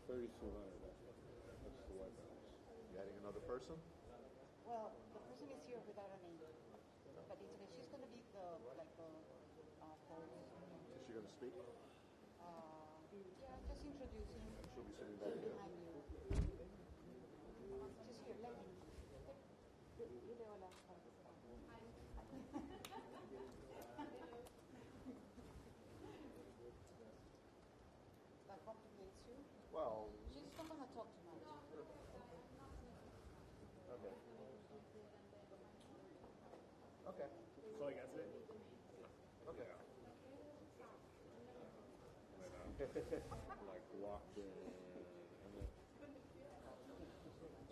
$3,200. That's the white balance. You adding another person? Well, the person is here without a name, but it's okay. She's going to be the host. Is she going to speak? Yeah, just introducing. She'll be sitting back here. Behind you. Just here, let me. That complicates you? Well, She's not going to talk too much. okay. Okay. So I guess it. Okay. Like walked in and then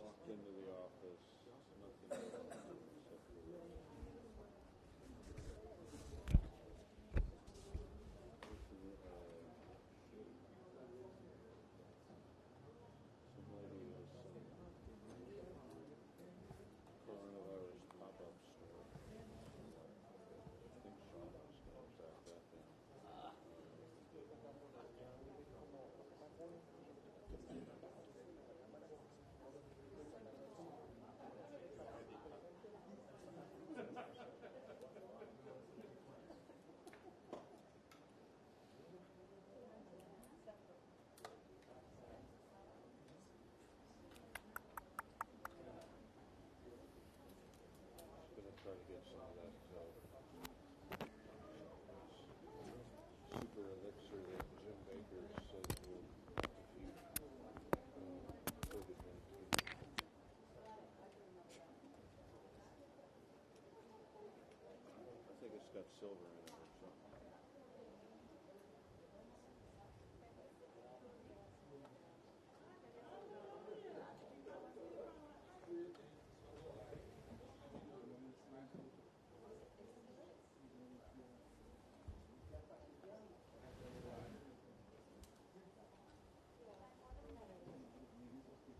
walked into the office. Nothing else except for some lady has some coronavirus pop-up store. I think shopping stores out that thing. Gonna try to get some of that super elixir that Jim Baker says will defeat COVID-19. I think it's got silver in it or something.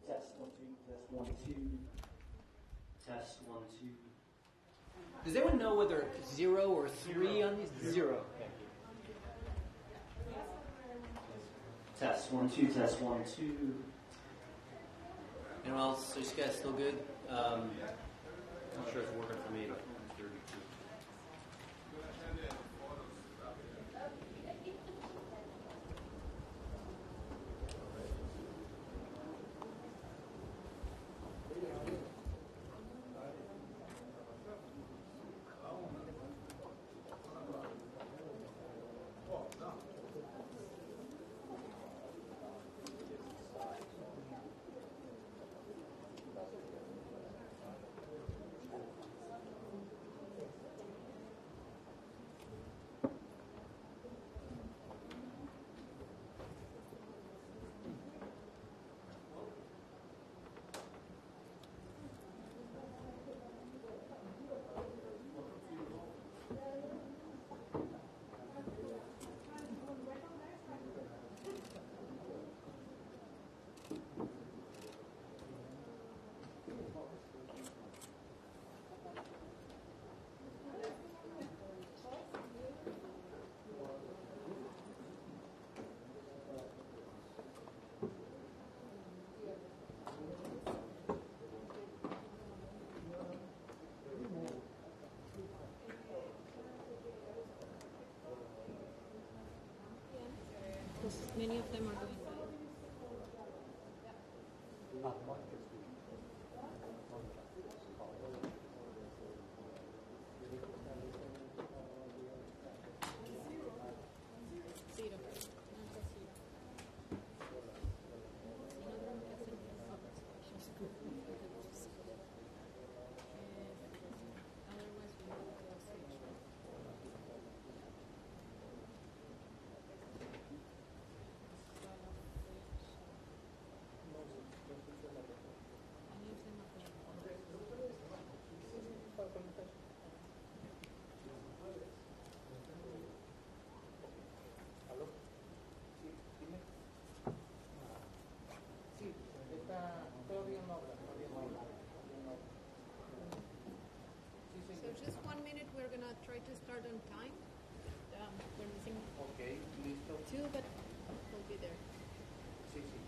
Test 1 2. Test 1 2. Test 1 2. Does anyone know whether it's 0 or 3 on these? 0. Okay. Test 1 2. Test 1 2. Anyone else? Are you guys still good? I'm not sure it's working for me. But 32. Because many of them are doing live. Zero. Nunca zero. Y no tenemos que hacer questions. Otherwise we will go to stage. Any of them are going. ¿Aló? Sí, dime. Sí, está todavía en obra, So just 1 minute, we're going to try to start on time. We're missing Ok, listo. 2, but we'll be there. Sí, sí.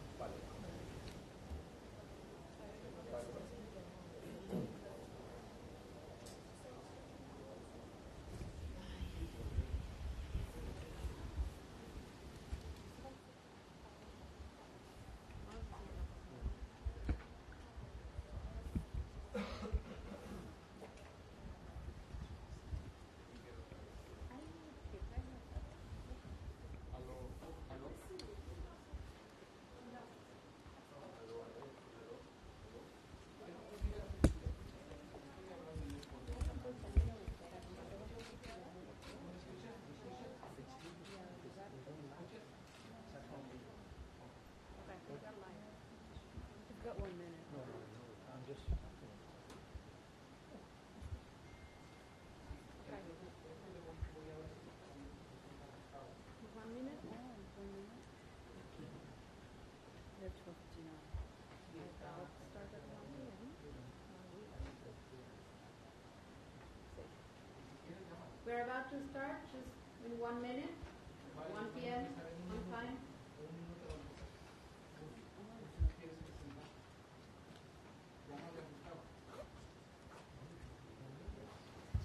We're about to start, just in 1 minute, 1 p.m. on time.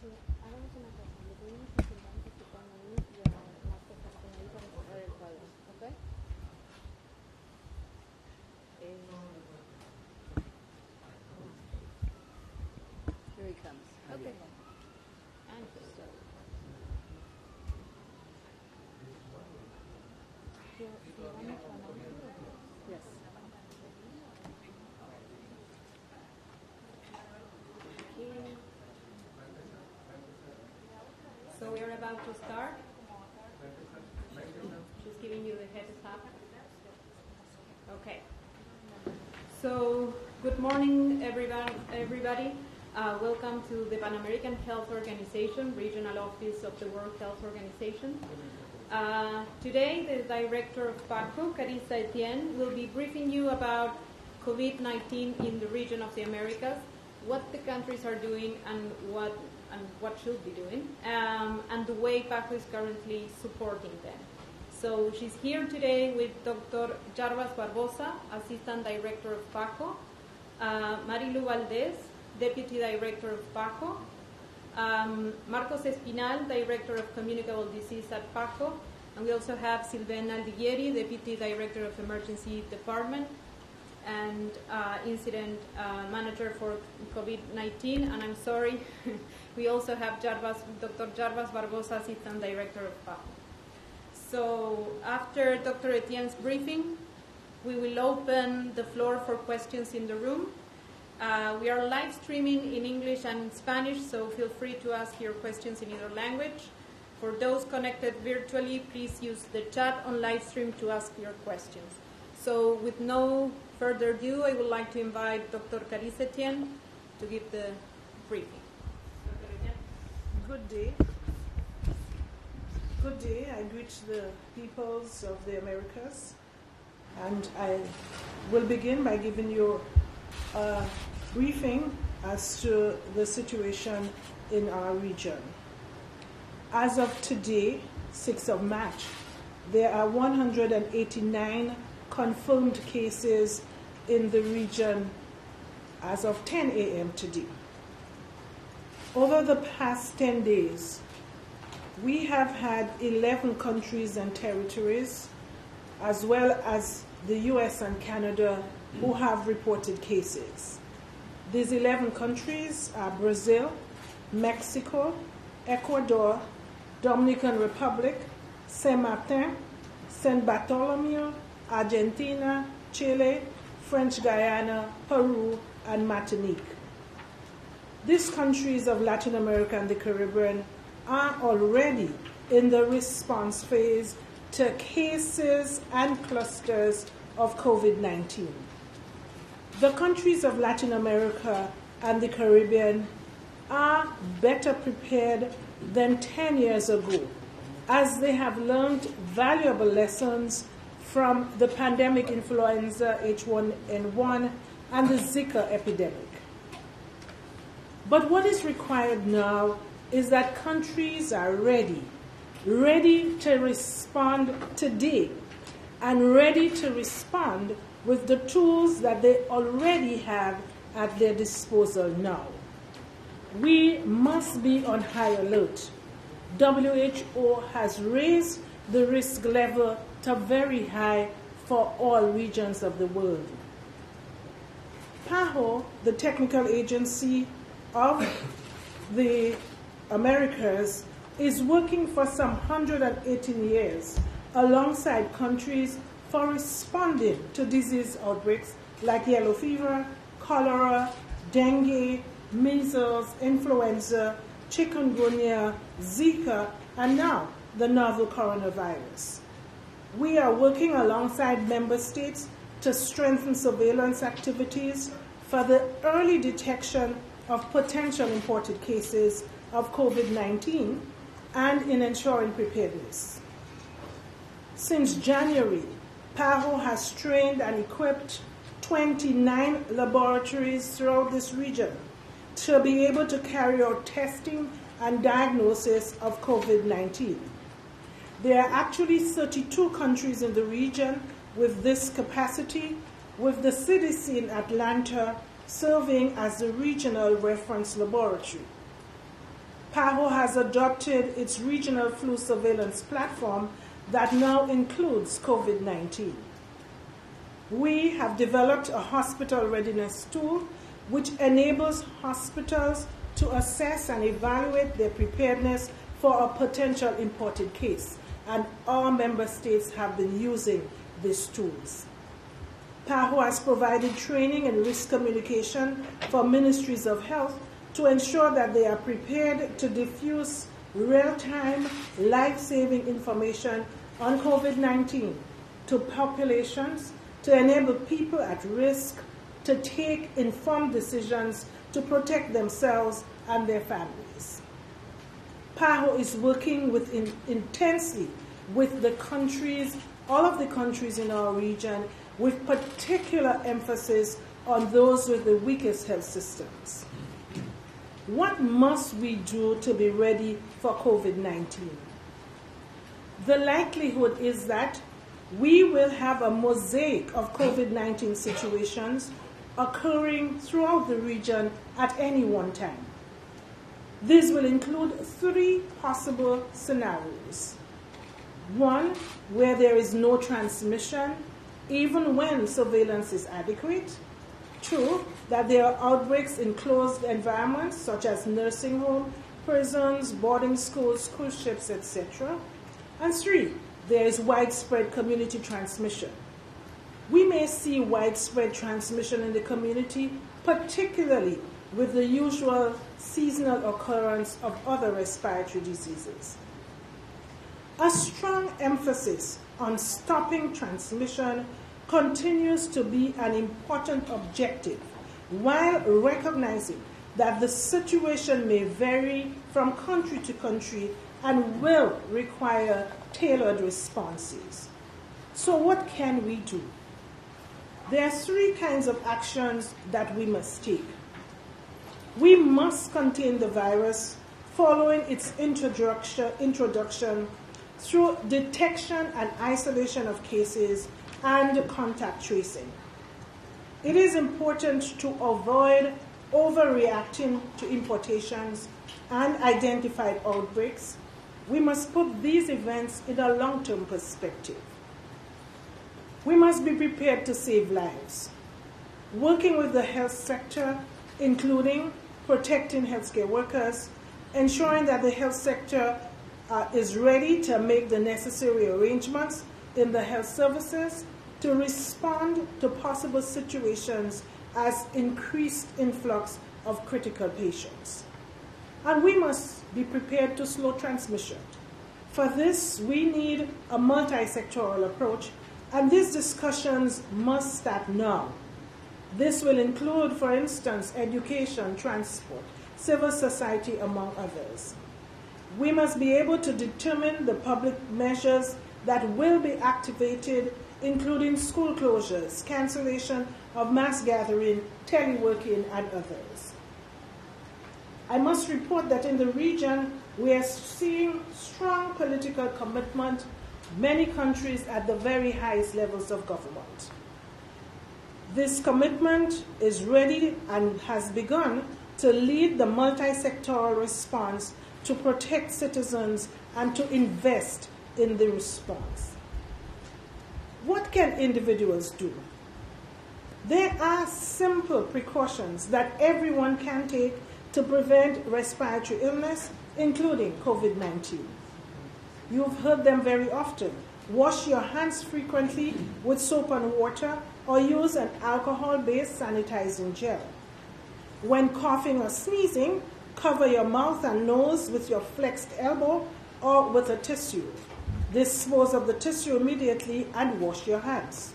Sí, hagamos una cosa. Le pedimos a Silvana que ponga ahí y a las personas que ahí para cerrar el cuadro, ¿ok? Here he comes. Okay. And so. Yes. So we're about to start. Just giving you the heads up. Okay. So good morning, everybody. Welcome to the Pan American Health Organization, Regional Office of the World Health Organization. Today, the director of PACO, Carissa Etienne, will be briefing you about COVID-19 in the region of the Americas, what the countries are doing and what should be doing, and the way PACO is currently supporting them. So she's here today with Dr. Jarbas Barbosa, Assistant Director of PACO, Marilu Valdez, Deputy Director of PACO, Marcos Espinal, Director of Communicable Disease at PACO, and we also have Silvena Aldighieri, Deputy Director of Emergency Department and Incident Manager for COVID-19, and I'm sorry, we also have Dr. Jarbas Barbosa, Assistant Director of PACO. So after Dr. Etienne's briefing, we will open the floor for questions in the room. We are live streaming in English and in Spanish, so feel free to ask your questions in either language. For those connected virtually, please use the chat on live stream to ask your questions. So with no further ado, I would like to invite Dr. Carissa Etienne to give the briefing. Good day. Good day. I greet the peoples of the Americas, and I will begin by giving you a briefing as to the situation in our region. As of today, 6th of March, there are 189 confirmed cases in the region as of 10 a.m. today. Over the past 10 days, we have had 11 countries and territories, as well as the US and Canada, who have reported cases. These 11 countries are Brazil, Mexico, Ecuador, Dominican Republic, Saint Martin, Saint Bartholomew, Argentina, Chile, French Guiana, Peru, and Martinique. These countries of Latin America and the Caribbean are already in the response phase to cases and clusters of COVID-19. The countries of Latin America and the Caribbean are better prepared than 10 years ago, as they have learned valuable lessons from the pandemic influenza H1N1 and the Zika epidemic. But what is required now is that countries are ready to respond today and ready to respond with the tools that they already have at their disposal now. We must be on high alert. WHO has raised the risk level to very high for all regions of the world. PAHO, the technical agency of the Americas, is working for some 118 years alongside countries for responding to disease outbreaks like yellow fever, cholera, dengue, measles, influenza, chikungunya, Zika, and now the novel coronavirus. We are working alongside member states to strengthen surveillance activities for the early detection of potential imported cases of COVID-19 and in ensuring preparedness. Since January, PAHO has trained and equipped 29 laboratories throughout this region to be able to carry out testing and diagnosis of COVID-19. There are actually 32 countries in the region with this capacity, with the CDC in Atlanta serving as the regional reference laboratory. PAHO has adopted its regional flu surveillance platform that now includes COVID-19. We have developed a hospital readiness tool which enables hospitals to assess and evaluate their preparedness for a potential imported case, and all member states have been using these tools. PAHO has provided training and risk communication for ministries of health to ensure that they are prepared to diffuse real-time, life-saving information on COVID-19 to populations to enable people at risk to take informed decisions to protect themselves and their families. PAHO is working intensely with the countries, all of the countries in our region, with particular emphasis on those with the weakest health systems. What must we do to be ready for COVID-19? The likelihood is that we will have a mosaic of COVID-19 situations occurring throughout the region at any one time. These will include 3 possible scenarios. 1, where there is no transmission, even when surveillance is adequate. 2, that there are outbreaks in closed environments such as nursing homes, prisons, boarding schools, cruise ships, etc. And 3, there is widespread community transmission. We may see widespread transmission in the community, particularly with the usual seasonal occurrence of other respiratory diseases. A strong emphasis on stopping transmission continues to be an important objective, while recognizing that the situation may vary from country to country and will require tailored responses. So what can we do? There are 3 kinds of actions that we must take. We must contain the virus following its introduction through detection and isolation of cases and contact tracing. It is important to avoid overreacting to importations and identified outbreaks. We must put these events in a long-term perspective. We must be prepared to save lives. Working with the health sector, including protecting healthcare workers, ensuring that the health sector is ready to make the necessary arrangements in the health services to respond to possible situations as increased influx of critical patients. And we must be prepared to slow transmission. For this, we need a multi-sectoral approach, and these discussions must start now. This will include, for instance, education, transport, civil society, among others. We must be able to determine the public measures that will be activated, including school closures, cancellation of mass gathering, teleworking, and others. I must report that in the region, we are seeing strong political commitment, many countries at the very highest levels of government. This commitment is ready and has begun to lead the multi-sectoral response to protect citizens and to invest in the response. What can individuals do? There are simple precautions that everyone can take to prevent respiratory illness, including COVID-19. You've heard them very often. Wash your hands frequently with soap and water, or use an alcohol-based sanitizing gel. When coughing or sneezing, cover your mouth and nose with your flexed elbow or with a tissue. Dispose of the tissue immediately and wash your hands.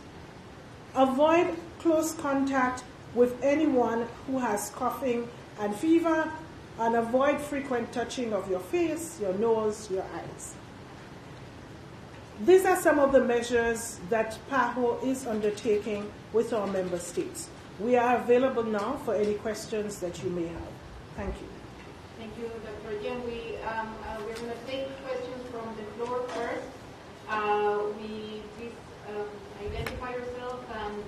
Avoid close contact with anyone who has coughing and fever, and avoid frequent touching of your face, your nose, your eyes. These are some of the measures that PAHO is undertaking with our member states. We are available now for any questions that you may have. Thank you. Thank you, Dr. Jen. We're going to take questions from the floor first. Please identify yourself, and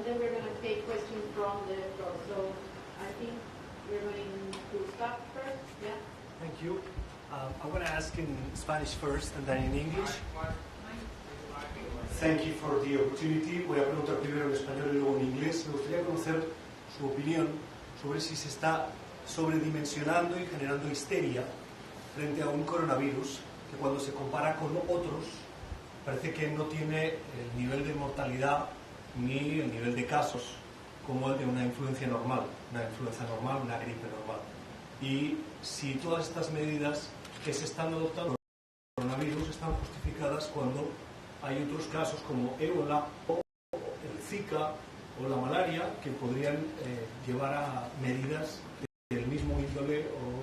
then we're going to take questions from the floor. So I think we're going to start first. Yeah. Thank you. I'm going to ask in Spanish first and then in English. Thank you for the opportunity. Voy a preguntar primero en español y luego en inglés. Me gustaría conocer su opinión sobre si se está sobredimensionando y generando histeria frente a un coronavirus que cuando se compara con otros parece que no tiene el nivel de mortalidad ni el nivel de casos como el de una influencia normal, una gripe normal. Y si todas estas medidas que se están adoptando por el coronavirus están justificadas cuando hay otros casos como ébola o el Zika o la malaria que podrían llevar a medidas del mismo índole o